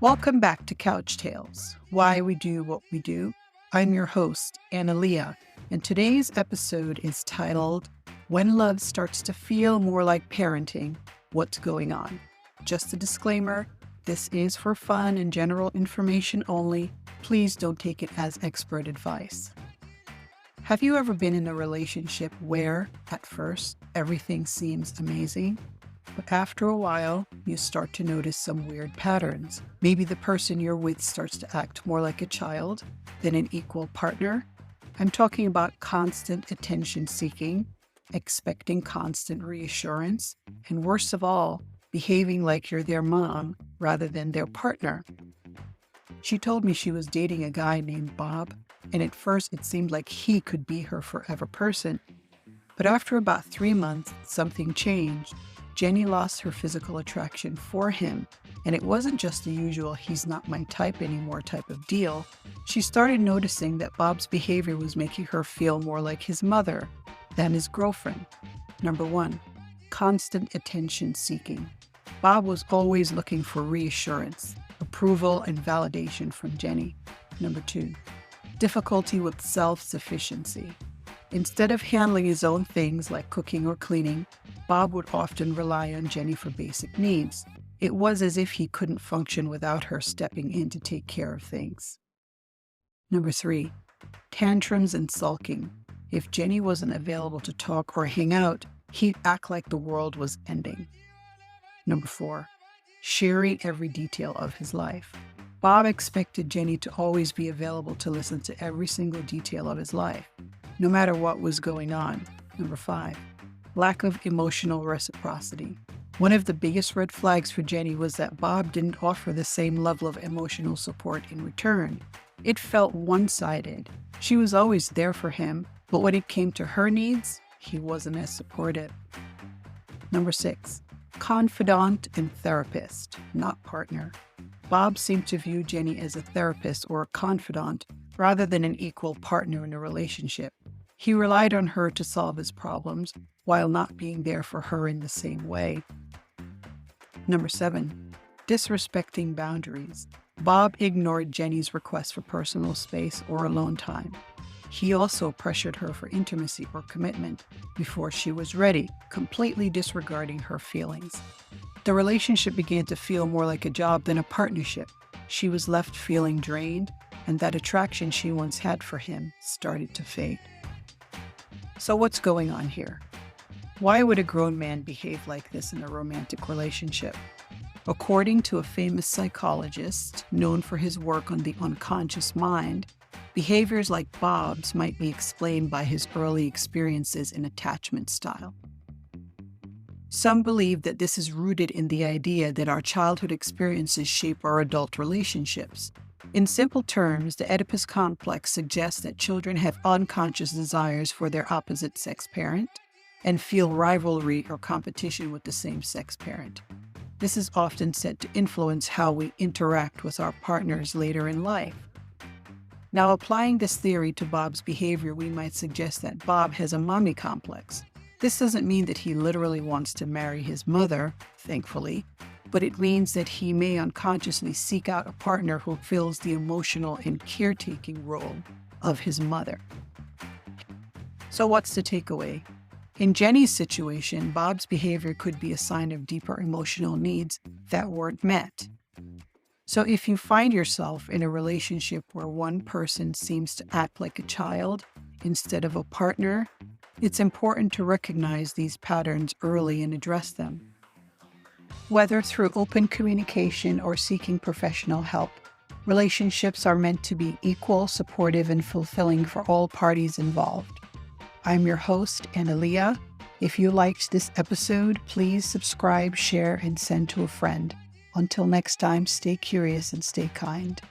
Welcome back to Couch Tales, Why We Do What We Do. I'm your host, Analia, and today's episode is titled, When Love Starts to Feel More Like Parenting, What's Going On? Just a disclaimer, this is for fun and general information only. Please don't take it as expert advice. Have you ever been in a relationship where, at first, everything seems amazing? But after a while, you start to notice some weird patterns. Maybe the person you're with starts to act more like a child than an equal partner. I'm talking about constant attention seeking, expecting constant reassurance, and worst of all, behaving like you're their mom rather than their partner. She told me she was dating a guy named Bob, and at first it seemed like he could be her forever person. But after about 3 months, something changed. Jenny lost her physical attraction for him, and it wasn't just the usual he's not my type anymore type of deal. She started noticing that Bob's behavior was making her feel more like his mother than his girlfriend. Number 1, constant attention seeking. Bob was always looking for reassurance, approval, and validation from Jenny. Number 2, difficulty with self-sufficiency. Instead of handling his own things like cooking or cleaning, Bob would often rely on Jenny for basic needs. It was as if he couldn't function without her stepping in to take care of things. Number 3, tantrums and sulking. If Jenny wasn't available to talk or hang out, he'd act like the world was ending. Number 4, sharing every detail of his life. Bob expected Jenny to always be available to listen to every single detail of his life, no matter what was going on. Number 5, lack of emotional reciprocity. One of the biggest red flags for Jenny was that Bob didn't offer the same level of emotional support in return. It felt one-sided. She was always there for him, but when it came to her needs, he wasn't as supportive. Number 6, confidant and therapist, not partner. Bob seemed to view Jenny as a therapist or a confidant rather than an equal partner in a relationship. He relied on her to solve his problems while not being there for her in the same way. Number 7, disrespecting boundaries. Bob ignored Jenny's request for personal space or alone time. He also pressured her for intimacy or commitment before she was ready, completely disregarding her feelings. The relationship began to feel more like a job than a partnership. She was left feeling drained, and that attraction she once had for him started to fade. So what's going on here? Why would a grown man behave like this in a romantic relationship? According to a famous psychologist known for his work on the unconscious mind, behaviors like Bob's might be explained by his early experiences in attachment style. Some believe that this is rooted in the idea that our childhood experiences shape our adult relationships. In simple terms, the Oedipus complex suggests that children have unconscious desires for their opposite sex parent and feel rivalry or competition with the same sex parent. This is often said to influence how we interact with our partners later in life. Now, applying this theory to Bob's behavior, we might suggest that Bob has a mommy complex. This doesn't mean that he literally wants to marry his mother, thankfully, but it means that he may unconsciously seek out a partner who fills the emotional and caretaking role of his mother. So what's the takeaway? In Jenny's situation, Bob's behavior could be a sign of deeper emotional needs that weren't met. So if you find yourself in a relationship where one person seems to act like a child instead of a partner, it's important to recognize these patterns early and address them. Whether through open communication or seeking professional help, relationships are meant to be equal, supportive, and fulfilling for all parties involved. I'm your host, Analia. If you liked this episode, please subscribe, share, and send to a friend. Until next time, stay curious and stay kind.